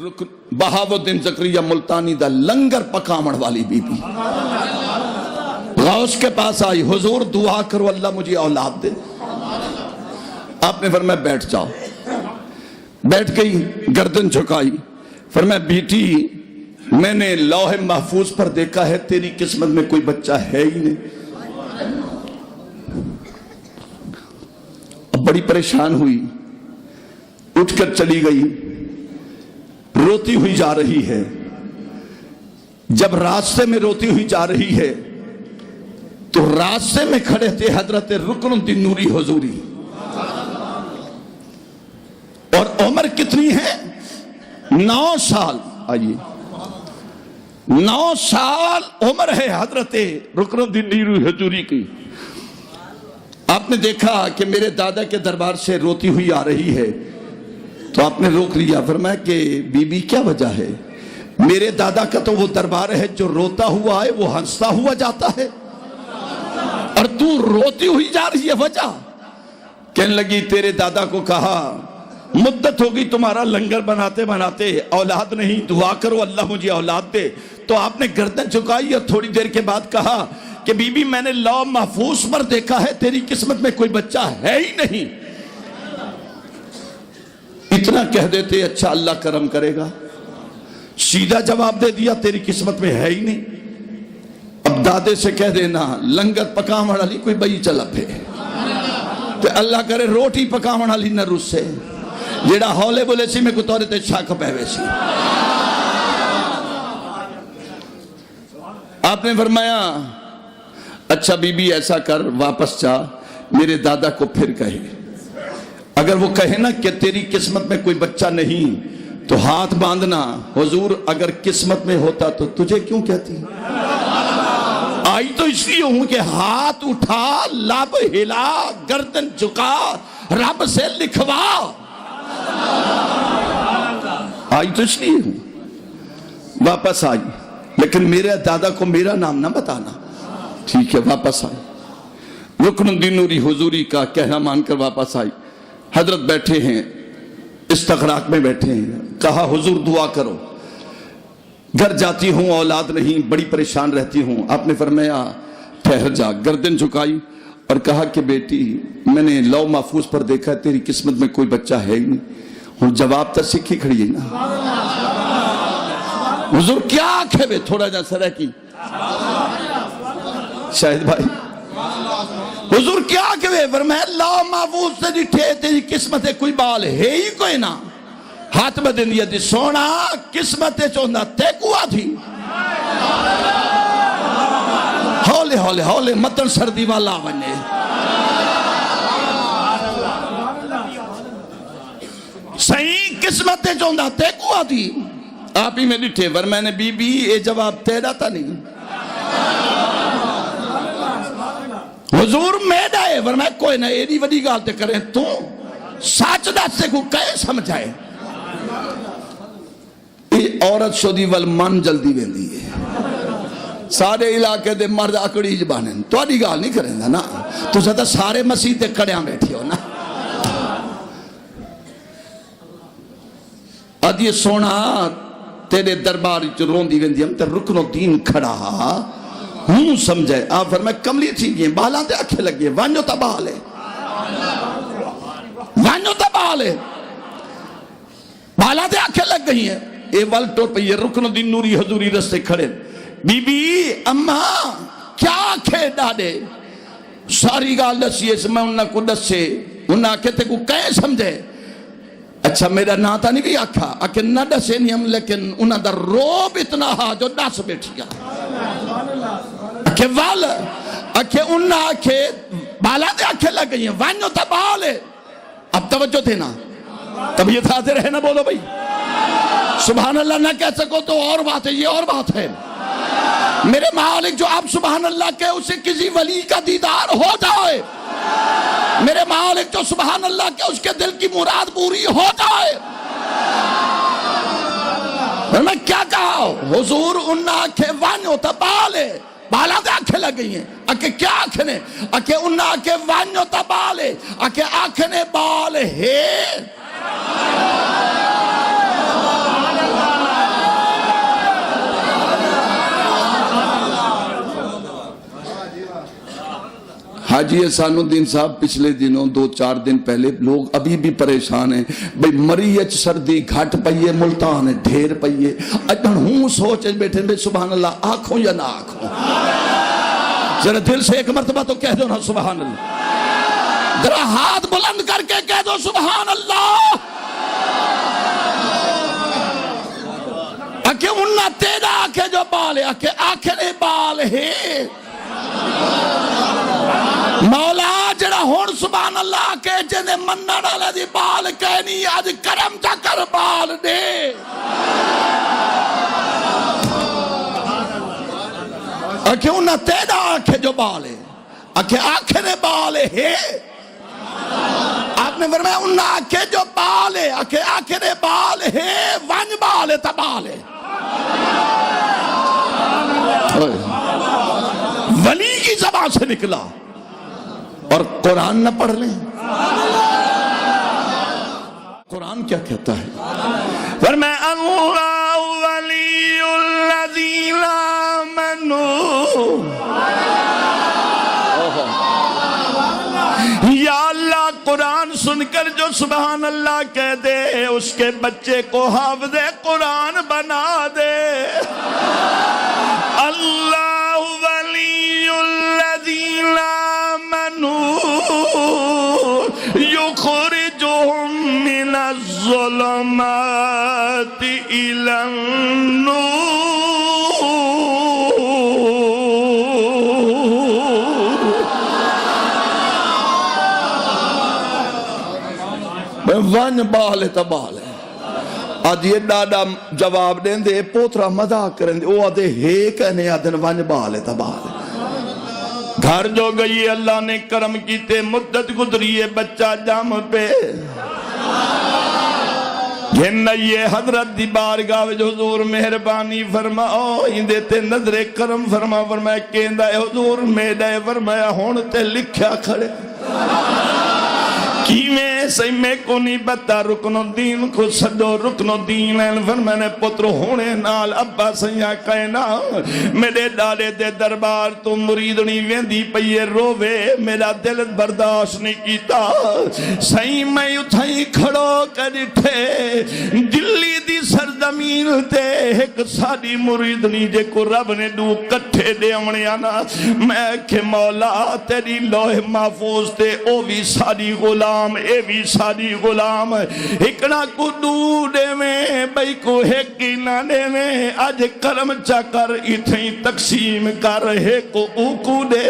بہاؤالدین زکریا ملتانی دا لنگر پکامن والی be be غوث کے پاس آئی، حضور دعا کرو اللہ مجھے اولاد دے۔ آپ نے فرمایا بیٹھ جاؤ۔ بیٹھ گئی، گردن جھکائی، فرمایا بیٹی میں نے لوح محفوظ پر دیکھا ہے تیری قسمت میں کوئی بچہ ہے ہی نہیں۔ اب بڑی پریشان ہوئی، اٹھ کر چلی گئی، روتی ہوئی جا رہی ہے۔ جب راستے میں روتی ہوئی جا رہی ہے تو راستے میں کھڑے تھے حضرت رکن الدین نوری حضوری، اور عمر کتنی ہے؟ 9 سال۔ آئیے 9 سال عمر ہے حضرت رکن الدین نوری حضوری کی۔ آپ نے دیکھا کہ میرے دادا کے دربار سے روتی ہوئی آ رہی ہے تو آپ نے روک لیا، فرمایا کہ بی بی کیا وجہ ہے؟ میرے دادا کا تو وہ دربار ہے جو روتا ہوا ہے وہ ہنستا ہوا جاتا ہے، اور تو روتی ہوئی جا رہی ہے، وجہ؟ کہنے لگی تیرے دادا کو کہا مدت ہوگی تمہارا لنگر بناتے بناتے، اولاد نہیں، دعا کرو اللہ مجھے اولاد دے۔ تو آپ نے گردن جھکائی اور تھوڑی دیر کے بعد کہا کہ بی بی میں نے لوح محفوظ پر دیکھا ہے تیری قسمت میں کوئی بچہ ہے ہی نہیں۔ اتنا کہہ دیتے اچھا اللہ کرم کرے گا، سیدھا جواب دے دیا تیری قسمت میں ہے ہی نہیں۔ اب دادے سے کہہ دینا لنگر پکاون والی کوئی بئی چلا پھے تو اللہ کرے روٹی پکاون والی نہ رسے، جیڑا ہولے بولے سی میں کو تورے تے شاک پہوے سی۔ آپ نے فرمایا اچھا بی بی ایسا کر، واپس جا، میرے دادا کو پھر کہے، اگر وہ کہے نا کہ تیری قسمت میں کوئی بچہ نہیں تو ہاتھ باندھنا، حضور اگر قسمت میں ہوتا تو تجھے کیوں کہتی؟ آئی تو اس لیے ہوں کہ ہاتھ اٹھا، لب ہلا، گردن جھکا، رب سے لکھوا۔ آئی تو اس لیے ہوں، واپس آئی، لیکن میرے دادا کو میرا نام نہ بتانا۔ ٹھیک ہے، واپس آئی، رکن الدین نوری حضوری کا کہنا مان کر واپس آئی۔ حضرت بیٹھے ہیں، استغراق میں بیٹھے ہیں، کہا حضور دعا کرو، گھر جاتی ہوں اولاد نہیں، بڑی پریشان رہتی ہوں۔ آپ نے فرمایا ٹھہر جا، گردن جھکائی اور کہا کہ بیٹی میں نے لوح محفوظ پر دیکھا ہے تیری قسمت میں کوئی بچہ ہے ہی نہیں۔ ہوں جواب تا سکھی کھڑی ہے نا، حضور کیا آنکھے بے تھوڑا جا سرہ کی شاہد بھائی، حضور کیا کہے؟ فرمایا لوح محفوظ سے ڈٹھے تیری قسمت ہے کوئی بال ہے ہی کوئی نہ۔ ہاتھ بدن دیا دی سونا قسمت چوندہ تے کوا تھی، ہولے ہولے ہولے متن سردی والا بنے۔ صحیح قسمت چوندہ تے کوا تھی، آپ ہی میں ڈٹھے۔ فرمایا نے بی بی اے جواب تیرا تھا نہیں، حضور میڈا ہے۔ فرمایا کوئی نہ ایڈی وڈی گالتے کریں تو ساچ داستے کو کہے سمجھائے۔ یہ عورت شدی والمن جلدی ویندی ہے، سارے علاقے دے مرد اکڑی جبانیں تو آڈی گال نہیں کریں گا نا، تو زیادہ سارے مسیح تے کڑیاں بیٹھی ہو نا۔ ادھی سونا تیرے دربار رون دی ویندی ہم تے رکن الدین کھڑا ہوں سمجھے۔ آپ فرمائے کملی تھی گئے، بالا دے آنکھیں لگئے، وانیو تا بالے، وانیو تا بالے، بالا دے آنکھیں لگ گئی ہیں۔ اے وال ٹوٹ پہ یہ رکن الدین نوری حضوری رستے کھڑے، بی بی اماں کیا آنکھیں ڈاڑے؟ ساری گال دسی اس میں انہاں کو دسے، انہاں کہتے کو کہیں سمجھے؟ اچھا میرا ناتا نہیں بھی آکھا، آکھے نہ دسے نہیں ہم، لیکن انہاں در روب اتنا ہا جو دس بیٹھیا۔ آکھے وال، آکھے انہاں آکھے بالا دے آنکھیں لگ گئی ہیں، وانیو تا بالے۔ اب توجہ تھے نا، طبیعت حاضر ہے نا، بولو بھئی سبحان اللہ نہ کہہ سکو تو اور بات ہے، یہ اور بات ہے۔ میرے مالک جو آپ سبحان اللہ کہے اسے کسی ولی کا دیدار ہو جائے، میرے مالک جو سبحان اللہ کہے اس کے دل کی مراد پوری ہو جائے۔ میں کیا کہا؟ حضور انہاں آنکھیں وانیو تا بالے، بالا دے آنکھیں لگ گئی ہیں۔ آکھے کیا آنکھیں نے؟ آکھے انہاں آنکھیں وانیو تا بالے، آکھے آنکھیں نے بال ہے۔ حاجی احسان الدین صاحب پچھلے دنوں 2-4 دن پہلے لوگ ابھی بھی پریشان ہیں بھئی مریچ سردی گھٹ پئیے ملتان ڈھیر پئیے اجن ہوں سوچ بیٹھے بھئی سبحان اللہ آنکھوں یا نہ آنکھوں ذرا دل سے ایک مرتبہ تو کہہ دو نا سبحان اللہ ذرا ہاتھ بلند کر کے کہہ دو سبحان اللہ اکھے انہا تیرا آنکھے جو بال ہے اکھے آنکھے بال ہے مولا جڑا ہون سبحان اللہ کے جنے منہ ڈالا دی بال کہنی آج کرم چا کر بال دے اکھے انہا تیرا آنکھے جو بال ہے اکھے آنکھے بال ہے آپ نے فرمایا انہا آنکھے جو بال ہے اکھے آنکھے بال ہے ونج بال ہے تا بال ہے ولی کی زبان سے نکلا اور قرآن نہ پڑھ لیں قرآن کیا کہتا ہے فرمایا اللہ ولی الذین آمنوا یا اللہ قرآن سن کر جو سبحان اللہ کہہ دے اس کے بچے کو حافظ قرآن بنا دے اللہ ولی الذین آمنوا یخرجہم من الظلمات الی النور ون بال تبال ہے آج یہ ڈاڈا جواب دیں دے پوترا مذاق کریں دے وہ آدھے ہے کہنے آدھن ون بال تبال ہے گھر جو گئی اللہ نے کرم کیتے مدت گزری ہے بچہ جام پہ گھنہ یہ حضرت دی بارگاہ جو حضور مہربانی فرماؤ ہی دیتے نظر کرم فرمایا کہندہ ہے حضور میڈا فرمایا ہونتے لکھیا کھڑے کیویں صحیح میں کو نہیں بتا رکن الدین کو صدو رکن الدین فرمانے پتر ہونے نال ابا سیاں کہنا میرے ڈالے دے دربار تو مریدنی ویندی پئیے روے میرا دل برداشت نہیں کیتا صحیح میں اتھائی کھڑو کر اٹھے دلی دی سرزمین تے ایک ساری مریدنی جے کو رب نے دو کٹھے دے امنے آنا میں کہ مولا تیری لوح محفوظ تے او بھی ساری غلام اے بھی ساری غلام اکڑا کو دودے میں بھئی کو ہیکی نانے میں آج کرم چا کر اتھیں تقسیم کر ہے کو اوکو دے